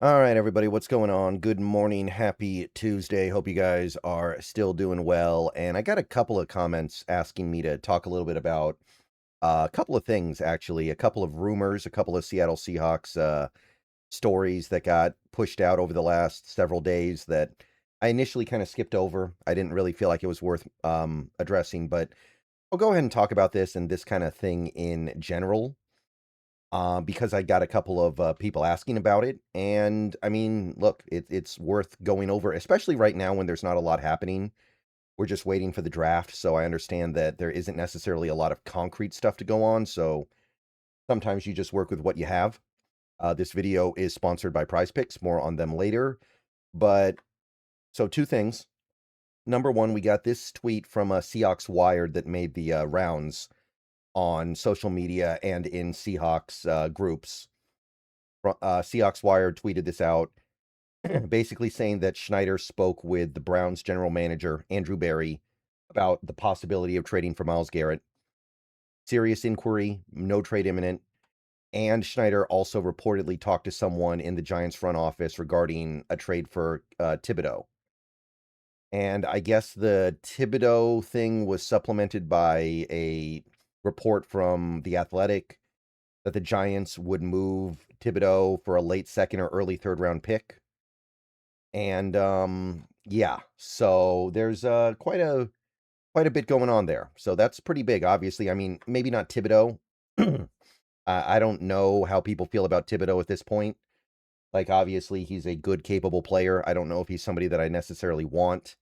All right, everybody, what's going on? Good morning. Happy Tuesday. Hope you guys are still doing well. And I got a couple of comments asking me to talk a little bit about a couple of things, actually, a couple of rumors, a couple of Seattle Seahawks stories that got pushed out over the last several days that I initially kind of skipped over. I didn't really feel like it was worth addressing, but I'll go ahead and talk about this and this kind of thing in general because I got a couple of people asking about it. And I mean, look, it's worth going over, especially right now when there's not a lot happening. We're just waiting for the draft. So I understand that there isn't necessarily a lot of concrete stuff to go on. So sometimes you just work with what you have. This video is sponsored by Prize Picks. More on them later. But so two things. Number one, we got this tweet from Seahawks Wired that made the rounds on social media and in Seahawks groups. Seahawks Wire tweeted this out, basically saying that Schneider spoke with the Browns general manager, Andrew Berry, about the possibility of trading for Myles Garrett. Serious inquiry, no trade imminent. And Schneider also reportedly talked to someone in the Giants front office regarding a trade for Thibodeaux. And I guess the Thibodeaux thing was supplemented by a report from The Athletic that the Giants would move Thibodeaux for a late second or early third round pick. And yeah, so there's quite a bit going on there. So that's pretty big, obviously. I mean, maybe not Thibodeaux. I don't know how people feel about Thibodeaux at this point. Like, obviously, he's a good, capable player. I don't know if he's somebody that I necessarily want.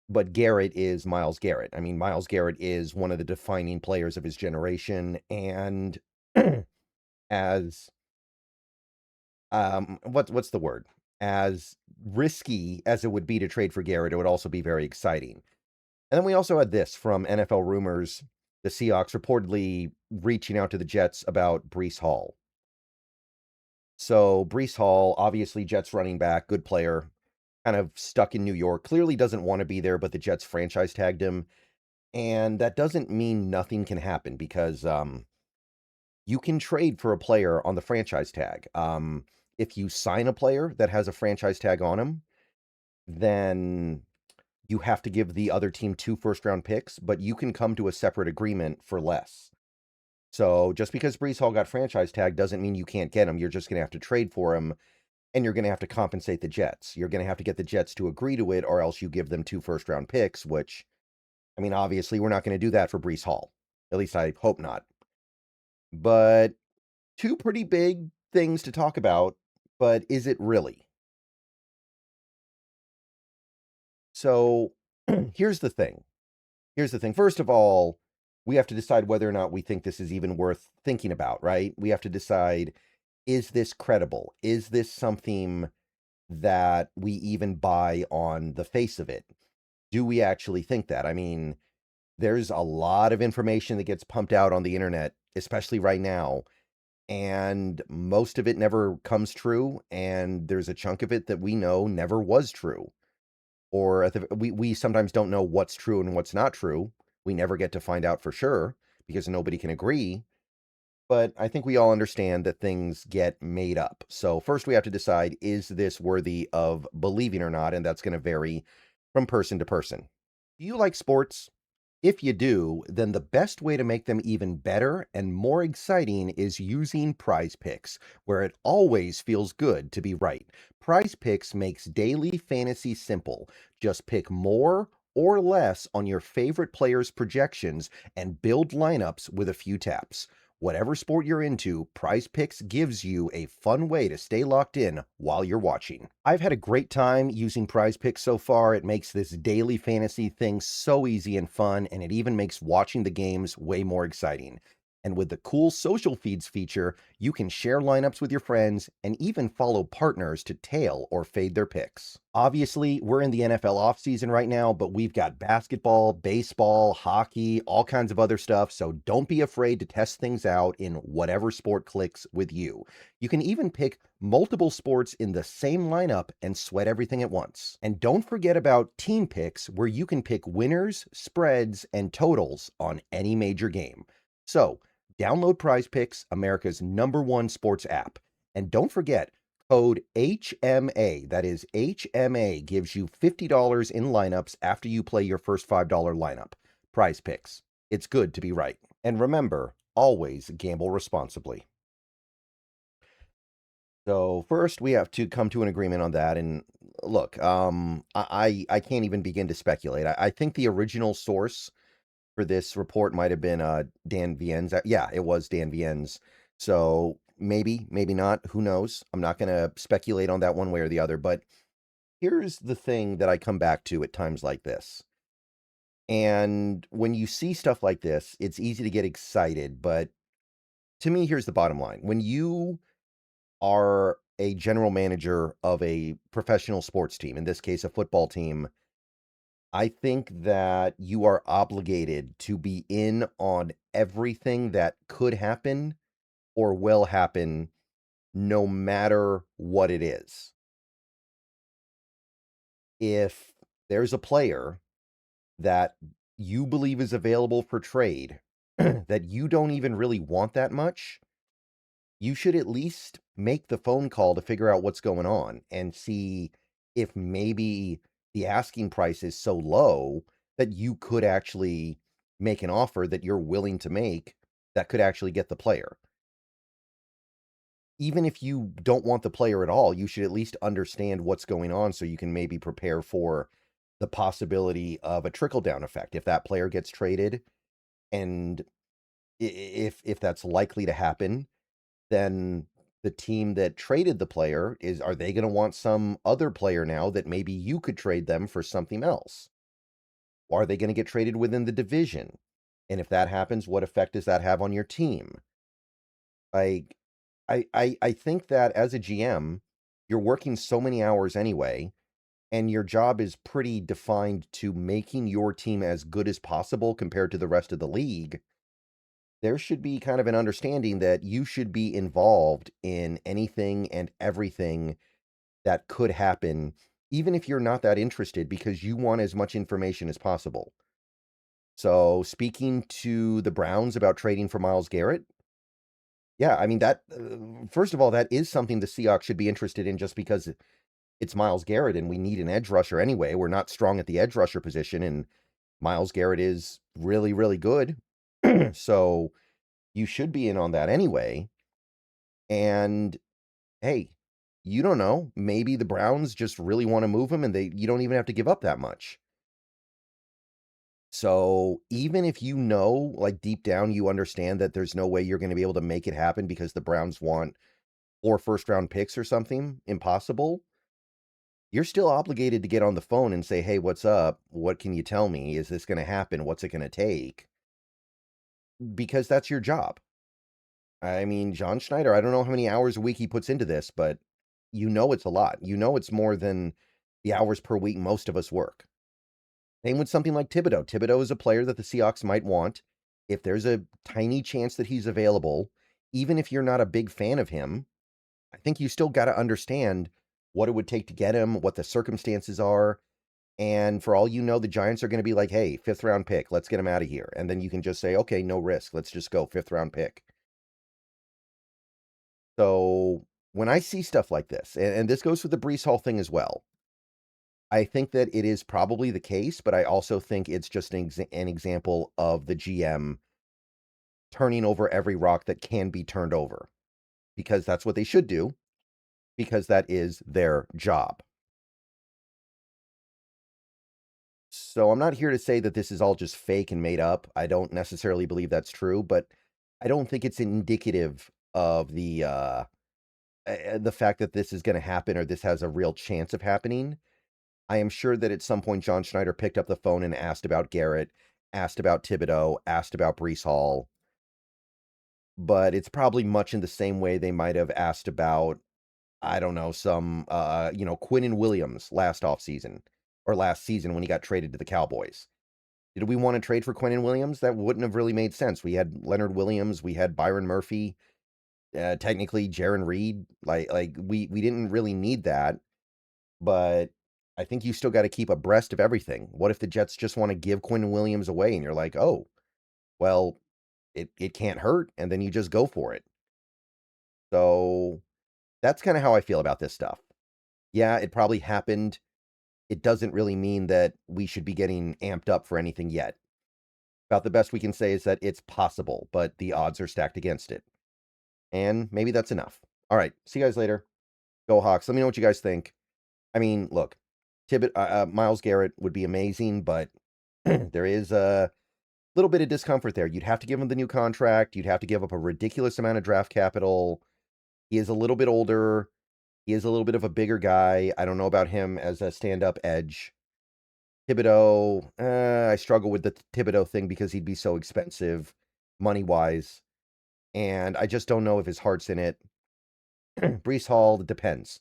But Garrett is Myles Garrett. I mean, Myles Garrett is one of the defining players of his generation. And as what's the word? As risky as it would be to trade for Garrett, it would also be very exciting. And then we also had this from NFL rumors, the Seahawks reportedly reaching out to the Jets about Breece Hall. So Breece Hall, obviously Jets running back, good player, kind of stuck in New York, clearly doesn't want to be there, but the Jets franchise tagged him. And that doesn't mean nothing can happen because you can trade for a player on the franchise tag. If you sign a player that has a franchise tag on him, then you have to give the other team 2 first-round picks, but you can come to a separate agreement for less. So just because Breece Hall got franchise tag doesn't mean you can't get him. You're just going to have to trade for him, and you're going to have to compensate the Jets. You're going to have to get the Jets to agree to it, or else you give them 2 first-round picks, which, I mean, obviously, we're not going to do that for Breece Hall. At least I hope not. But two pretty big things to talk about, but is it really? So here's the thing. Here's the thing. First of all, we have to decide whether or not we think this is even worth thinking about, right? We have to decide, is this credible? Is this something that we even buy on the face of it? Do we actually think that? I mean, there's a lot of information that gets pumped out on the internet, especially right now, and most of it never comes true, and there's a chunk of it that we know never was true. Or we sometimes don't know what's true and what's not true. We never get to find out for sure because nobody can agree. But I think we all understand that things get made up. So first we have to decide, is this worthy of believing or not? And that's going to vary from person to person. Do you like sports? If you do, then the best way to make them even better and more exciting is using Prize Picks, where it always feels good to be right. Prize Picks makes daily fantasy simple. Just pick more or less on your favorite players' projections and build lineups with a few taps. Whatever sport you're into, Prize Picks gives you a fun way to stay locked in while you're watching. I've had a great time using Prize Picks so far. It makes this daily fantasy thing so easy and fun, and it even makes watching the games way more exciting. And with the cool social feeds feature, you can share lineups with your friends and even follow partners to tail or fade their picks. Obviously, we're in the NFL offseason right now, but we've got basketball, baseball, hockey, all kinds of other stuff, so don't be afraid to test things out in whatever sport clicks with you. You can even pick multiple sports in the same lineup and sweat everything at once. And don't forget about team picks, where you can pick winners, spreads, and totals on any major game. So, download Prize Picks, America's #1 sports app. And don't forget, Code HMA, that is HMA, gives you $50 in lineups after you play your first $5 lineup. Prize Picks. It's good to be right. And remember, always gamble responsibly. So first, we have to come to an agreement on that. And look, I can't even begin to speculate. I think the original source for this report might have been Dan Vien's. Yeah, it was Dan Vien's. So maybe, maybe not. Who knows? I'm not going to speculate on that one way or the other. But here's the thing that I come back to at times like this. And when you see stuff like this, it's easy to get excited. But to me, here's the bottom line. When you are a general manager of a professional sports team, in this case, a football team, I think that you are obligated to be in on everything that could happen or will happen, no matter what it is. If there's a player that you believe is available for trade that you don't even really want that much, you should at least make the phone call to figure out what's going on and see if maybe the asking price is so low that you could actually make an offer that you're willing to make that could actually get the player. Even if you don't want the player at all, you should at least understand what's going on so you can maybe prepare for the possibility of a trickle down effect. If that player gets traded and if that's likely to happen, then the team that traded the player are they going to want some other player now that maybe you could trade them for something else? Or are they going to get traded within the division? And if that happens, what effect does that have on your team? Like, I think that as a GM, you're working so many hours anyway, and your job is pretty defined to making your team as good as possible compared to the rest of the league. There should be kind of an understanding that you should be involved in anything and everything that could happen, even if you're not that interested, because you want as much information as possible. So, speaking to the Browns about trading for Myles Garrett, yeah, I mean, first of all, that is something the Seahawks should be interested in just because it's Myles Garrett and we need an edge rusher anyway. We're not strong at the edge rusher position, and Myles Garrett is really, really good. So, you should be in on that anyway. And hey, you don't know. Maybe the Browns just really want to move him and you don't even have to give up that much. So even if you know, like deep down, you understand that there's no way you're going to be able to make it happen because the Browns want 4 first-round picks or something impossible, you're still obligated to get on the phone and say, hey, what's up? What can you tell me? Is this going to happen? What's it going to take? Because that's your job. I mean, John Schneider, I don't know how many hours a week he puts into this, but you know it's a lot. You know it's more than the hours per week most of us work. Same with something like Thibodeaux. Thibodeaux is a player that the Seahawks might want. If there's a tiny chance that he's available, even if you're not a big fan of him, I think you still got to understand what it would take to get him, what the circumstances are. And for all you know, the Giants are going to be like, hey, 5th round pick, let's get him out of here. And then you can just say, okay, no risk. Let's just go 5th round pick. So when I see stuff like this, and this goes with the Breece Hall thing as well, I think that it is probably the case, but I also think it's just an example of the GM turning over every rock that can be turned over because that's what they should do because that is their job. So I'm not here to say that this is all just fake and made up. I don't necessarily believe that's true, but I don't think it's indicative of the fact that this is going to happen or this has a real chance of happening. I am sure that at some point John Schneider picked up the phone and asked about Garrett, asked about Thibodeaux, asked about Breece Hall, but it's probably much in the same way they might have asked about, I don't know, some, Quinnen Williams last offseason or last season when he got traded to the Cowboys. Did we want to trade for Quinnen Williams? That wouldn't have really made sense. We had Leonard Williams, we had Byron Murphy, technically Jaron Reed. Like we didn't really need that. But I think you still got to keep abreast of everything. What if the Jets just want to give Quinn Williams away and you're like, oh, well, it can't hurt, and then you just go for it. So That's kind of how I feel about this stuff. Yeah, it probably happened. It doesn't really mean that we should be getting amped up for anything yet. About the best we can say is that it's possible, but the odds are stacked against it. And maybe that's enough. All right, see you guys later. Go Hawks. Let me know what you guys think. I mean, look, Myles Garrett would be amazing, but there is a little bit of discomfort there. You'd have to give him the new contract. You'd have to give up a ridiculous amount of draft capital. He is a little bit older. He is a little bit of a bigger guy. I don't know about him as a stand-up edge. Thibodeaux, I struggle with the Thibodeaux thing because he'd be so expensive money-wise. And I just don't know if his heart's in it. Breece Hall, it depends.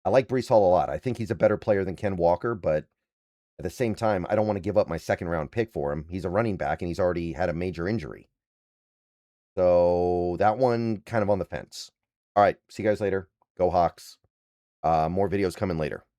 I like Breece Hall a lot. I think he's a better player than Ken Walker, but at the same time, I don't want to give up my second-round pick for him. He's a running back, and he's already had a major injury. So that one kind of on the fence. All right, see you guys later. Go Hawks. More videos coming later.